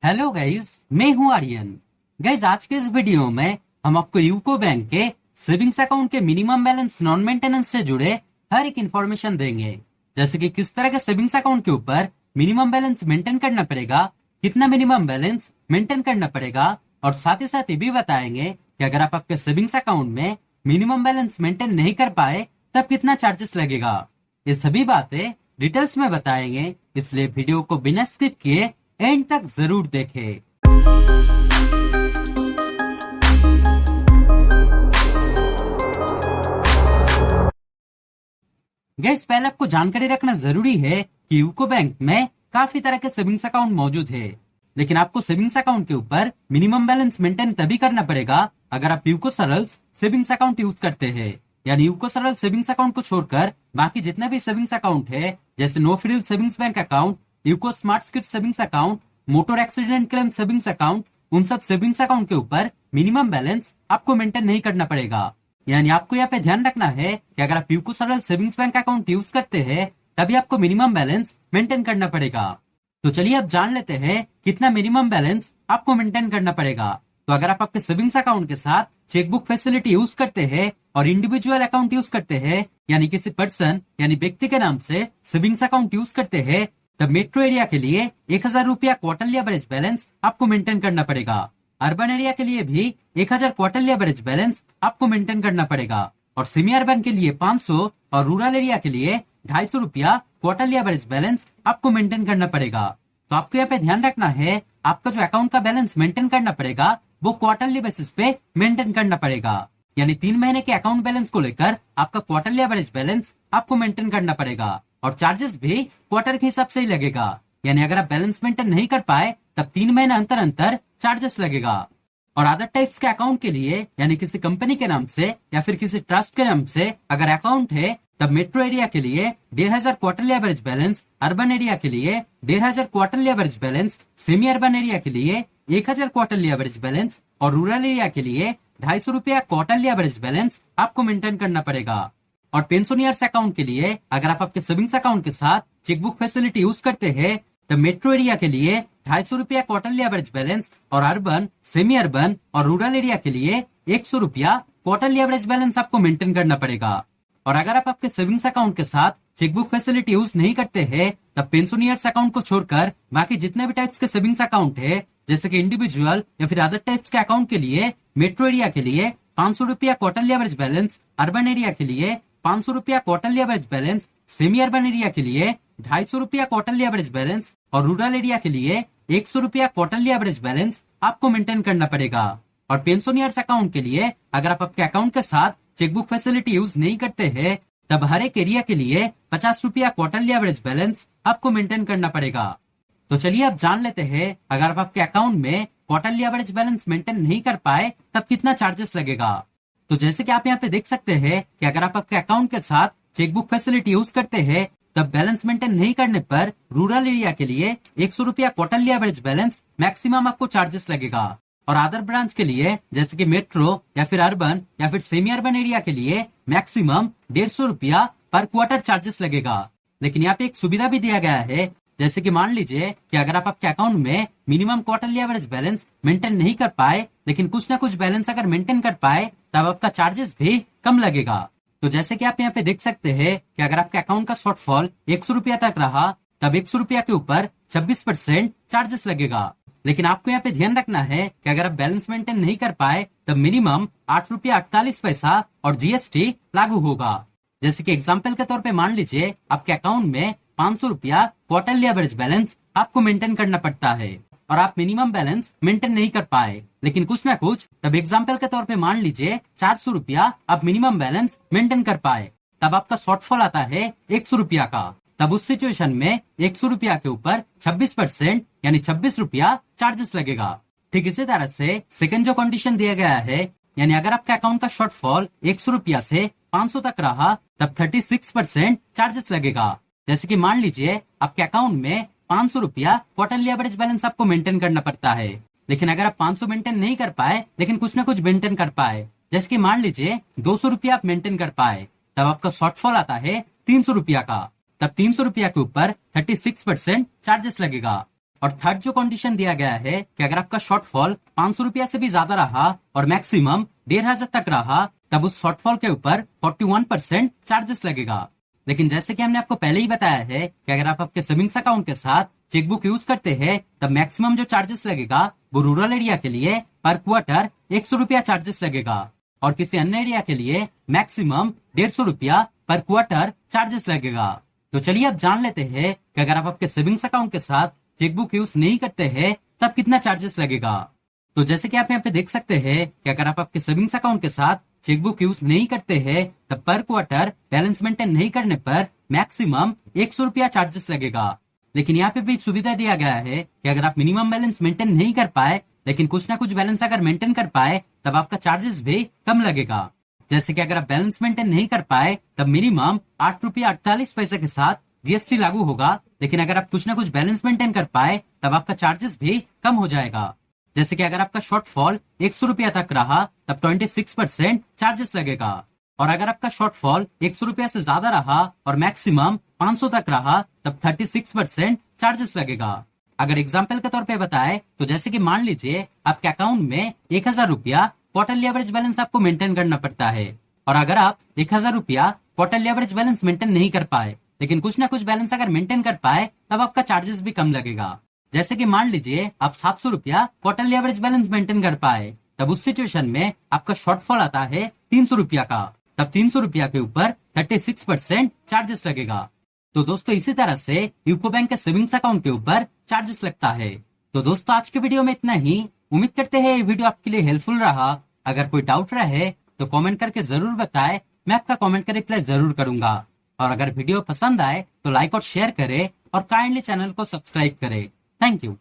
Hello guys, मैं हूं Aryan. Guys, आज के इस वीडियो में हम आपको यूको बैंक के सेविंग्स अकाउंट के मिनिमम बैलेंस नॉन मेंटेनेंस से जुड़े हर एक इंफॉर्मेशन देंगे, जैसे कि किस तरह के सेविंग्स अकाउंट के ऊपर मिनिमम बैलेंस मेंटेन करना पड़ेगा, कितना मिनिमम बैलेंस मेंटेन करना पड़ेगा, और साथ ही साथ ये भी बताएंगे कि अगर आप आपके सेविंग्स अकाउंट में मिनिमम बैलेंस मेंटेन नहीं कर पाए तब कितना चार्जेस लगेगा। ये सभी बातें डिटेल्स में बताएंगे, इसलिए वीडियो को बिना स्किप किए एंड तक जरूर देखें। गैस, पहले आपको जानकारी रखना जरूरी है कि यूको बैंक में काफी तरह के सेविंग्स अकाउंट मौजूद है, लेकिन आपको सेविंग्स अकाउंट के ऊपर मिनिमम बैलेंस मेंटेन तभी करना पड़ेगा अगर आप यूको सरल सेविंग्स अकाउंट यूज करते हैं। यानी यूको सरल सेविंग्स अकाउंट को छोड़कर बाकी जितने भी सेविंग्स अकाउंट है, जैसे no frill savings bank account, UCO smart स्किट savings account, motor accident claim savings account, उन सब सेविंग्स अकाउंट के ऊपर मिनिमम बैलेंस आपको मेंटेन नहीं करना पड़ेगा। यानी आपको यहाँ पे ध्यान रखना है कि अगर आप यूको सरल सेविंग्स बैंक अकाउंट यूज करते हैं तभी आपको मिनिमम बैलेंस मेंटेन करना पड़ेगा। तो चलिए अब जान लेते हैं कितना मिनिमम बैलेंस आपको मेंटेन करना पड़ेगा। तो अगर आप आपके सेविंग्स अकाउंट के साथ चेकबुक फैसिलिटी यूज करते हैं और इंडिविजुअल अकाउंट यूज करते हैं, यानी किसी पर्सन यानी व्यक्ति के नाम से सेविंग्स अकाउंट यूज करते हैं, तब मेट्रो एरिया के लिए 1000 रुपया क्वार्टरली एवरेज बैलेंस आपको मेंटेन करना पड़ेगा। अर्बन एरिया के लिए भी 1000 क्वार्टरली एवरेज बैलेंस आपको मेंटेन करना पड़ेगा, और सेमी अर्बन के लिए 500 और रूरल एरिया के लिए 250 रुपया क्वार्टरली एवरेज बैलेंस आपको मेंटेन करना पड़ेगा। तो आपको यहाँ पे ध्यान रखना है, आपका जो अकाउंट का बैलेंस मेंटेन करना पड़ेगा वो क्वार्टरली बेसिस पे मेंटेन करना पड़ेगा। यानी 3 महीने के अकाउंट बैलेंस को लेकर आपका क्वार्टरली एवरेज बैलेंस आपको मेंटेन करना पड़ेगा, और चार्जेस भी क्वार्टर के हिसाब से ही लगेगा। यानी अगर आप बैलेंस मेंटेन नहीं कर पाए तब 3 महीने अंतर अंतर चार्जेस लगेगा। और अदर टाइप्स के अकाउंट के लिए, यानी किसी कंपनी के नाम से या फिर किसी ट्रस्ट के नाम से अगर अकाउंट है, तब मेट्रो एरिया के लिए 1500 quarterly average balance, urban area के लिए 1500 quarterly average balance, semi urban area के लिए 1000 क्वार्टरली एवरेज बैलेंस, और रूरल एरिया के लिए 250 रुपया क्वार्टरली एवरेज बैलेंस आपको मेंटेन करना पड़ेगा। और पेंशनियर्स अकाउंट के लिए अगर आप आपके सेविंग्स अकाउंट के साथ चेकबुक फैसिलिटी यूज करते हैं, तो मेट्रो एरिया के लिए 250 रुपया क्वार्टरली एवरेज बैलेंस, और अर्बन, सेमी अर्बन और रूरल एरिया के लिए 100 रुपया क्वार्टरली एवरेज बैलेंस आपको मेंटेन करना पड़ेगा। और अगर आप आपके सेविंग्स अकाउंट के साथ चेकबुक फैसिलिटी यूज नहीं करते हैं, तब पेंशनियर्स अकाउंट को छोड़कर बाकी जितने भी टाइप्स के सेविंग्स अकाउंट है, जैसे कि इंडिविजुअल या फिर अदर टाइप्स के अकाउंट के लिए मेट्रो एरिया के लिए 500 रुपया quarterly average balance, urban area के लिए 500 रुपया quarterly average balance, semi urban area के लिए 250 रुपया क्वार्टरली एवरेज बैलेंस, और रूरल एरिया के लिए 100 रुपया क्वार्टरली एवरेज बैलेंस आपको मेंटेन करना पड़ेगा। और पेंशनियर्स अकाउंट के लिए अगर आप आपके अकाउंट के साथ चेकबुक फैसिलिटी यूज नहीं करते हैं, तब हर एक एरिया के लिए 50 रुपया क्वार्टरली एवरेज बैलेंस आपको मेंटेन करना पड़ेगा। तो चलिए अब जान लेते हैं, अगर आप आपके अकाउंट में क्वार्टरली एवरेज बैलेंस मेंटेन नहीं कर पाए तब कितना चार्जेस लगेगा। तो जैसे कि आप यहाँ पे देख सकते हैं कि अगर आप आपके अकाउंट के साथ चेकबुक फैसिलिटी यूज करते हैं, तब बैलेंस मेंटेन नहीं करने पर रूरल एरिया के लिए 100 रुपया क्वार्टरली एवरेज बैलेंस मैक्सिमम आपको चार्जेस लगेगा, और अदर ब्रांच के लिए जैसे कि मेट्रो या फिर अर्बन या फिर सेमी अर्बन एरिया के लिए मैक्सिमम 150 रुपया पर क्वार्टर चार्जेस लगेगा। लेकिन यहाँ पे एक सुविधा भी दिया गया है, जैसे कि मान लीजिए कि अगर आप आपके अकाउंट में minimum quarterly average balance maintain नहीं कर पाए, लेकिन कुछ ना कुछ बैलेंस अगर मेंटेन कर पाए, तब आपका चार्जेस भी कम लगेगा। तो जैसे कि आप यहाँ पे देख सकते हैं कि अगर आपके अकाउंट का शॉर्टफॉल 100 रुपया तक रहा, तब 100 रुपया के ऊपर 26% चार्जेस लगेगा। लेकिन आपको यहाँ पे ध्यान रखना है कि अगर आप बैलेंस मेंटेन नहीं कर पाए, तब मिनिमम 8 रुपया 48 पैसा और जीएसटी लागू होगा। जैसे कि एग्जाम्पल के तौर पे मान लीजिए आपके अकाउंट में 500 रुपया क्वार्टरली एवरेज बैलेंस आपको मेंटेन करना पड़ता है, और आप मिनिमम बैलेंस मेंटेन नहीं कर पाए, लेकिन कुछ ना कुछ, तब एग्जाम्पल के तौर पे मान लीजिए 400 रुपया आप मिनिमम बैलेंस मेंटेन कर पाए, तब आपका शॉर्टफॉल आता है 100 रुपया का। तब उस सिचुएशन में 100 रुपया के ऊपर 26% यानी 26 रुपया चार्जेस लगेगा। ठीक इसी तरह से सेकंड जो कंडीशन दिया गया है, यानी अगर आपके अकाउंट का शॉर्टफॉल 100 रुपया से 500 तक रहा, तब 36% चार्जेस लगेगा। जैसे कि मान लीजिए आपके अकाउंट में 500 रुपया क्वार्टरली एवरेज बैलेंस आपको मेंटेन करना पड़ता है, लेकिन अगर आप 500 मेंटेन नहीं कर पाए लेकिन कुछ ना कुछ मेंटेन कर पाए, जैसे कि मान लीजिए 200 रुपया आप मेंटेन कर पाए, तब आपका शॉर्टफॉल आता है 300 रुपया का। तब 300 रुपया के ऊपर 36% चार्जेस लगेगा। और थर्ड जो कंडीशन दिया गया है कि अगर आपका शॉर्टफॉल 500 रुपया से भी ज्यादा रहा और मैक्सिमम 1500 तक रहा, तब उस शॉर्टफॉल के ऊपर 41% चार्जेस लगेगा। लेकिन जैसे कि हमने आपको पहले ही बताया है कि अगर आप आपके सेविंग्स अकाउंट के साथ चेकबुक यूज करते हैं, तब मैक्सिमम जो चार्जेस लगेगा वो रूरल एरिया के लिए पर क्वार्टर 100 रुपया चार्जेस लगेगा और किसी अन्य एरिया के लिए मैक्सिमम 150 रुपया पर क्वार्टर चार्जेस लगेगा। तो चलिए अब जान लेते हैं कि अगर आप आपके सेविंग्स अकाउंट के साथ चेकबुक यूज नहीं करते हैं तब कितना चार्जेस लगेगा। तो जैसे कि आप यहाँ पे देख सकते हैं कि अगर आप आपके सेविंग्स अकाउंट के साथ चेकबुक यूज नहीं करते हैं, तब पर क्वार्टर बैलेंस मेंटेन नहीं करने पर मैक्सिमम 100 रुपया चार्जेस लगेगा। लेकिन यहाँ पे भी सुविधा दिया गया है कि अगर आप मिनिमम बैलेंस मेंटेन नहीं कर पाए लेकिन कुछ ना कुछ बैलेंस अगर मेंटेन कर पाए, तब आपका चार्जेस भी कम लगेगा। जैसे कि अगर आप बैलेंस मेंटेन नहीं कर पाए, तब मिनिमम 8 रुपया 48 पैसे के साथ जीएसटी लागू होगा। लेकिन अगर आप कुछ ना कुछ बैलेंस मेंटेन कर पाए, तब आपका चार्जेस भी कम हो जाएगा। जैसे कि अगर आपका शॉर्टफॉल 100 रुपया तक रहा, तब 26% चार्जेस लगेगा। और अगर आपका शॉर्टफॉल 100 रुपया से ज्यादा रहा और मैक्सिमम 500 तक रहा, तब 36% चार्जेस लगेगा। अगर एग्जाम्पल के तौर पे बताए तो जैसे कि मान लीजिए आपके अकाउंट में 1000 रुपया क्वार्टरली एवरेज बैलेंस आपको मेंटेन करना पड़ता है, और अगर आप 1000 रुपया क्वार्टरली एवरेज बैलेंस मेंटेन नहीं कर पाए लेकिन कुछ ना कुछ बैलेंस अगर मेंटेन कर पाए, तब आपका चार्जेस भी कम लगेगा। जैसे कि मान लीजिए आप 700 रुपया क्वार्टरली एवरेज बैलेंस मेंटेन कर पाए, तब उस सिचुएशन में आपका शॉर्टफॉल आता है 300 रुपया का, तब 300 रुपया के ऊपर 36% चार्जेस लगेगा। तो दोस्तों इसी तरह से यूको बैंक के सेविंग्स अकाउंट के ऊपर चार्जेस लगता है। तो दोस्तों आज के वीडियो में इतना ही। उम्मीद करते हैं ये वीडियो आपके लिए हेल्पफुल रहा। अगर कोई डाउट रहे तो कमेंट करके जरूर बताएं, मैं आपका कमेंट का रिप्लाई जरूर करूंगा। और अगर वीडियो पसंद आए तो लाइक और शेयर करें और काइंडली चैनल को सब्सक्राइब करें। Thank you.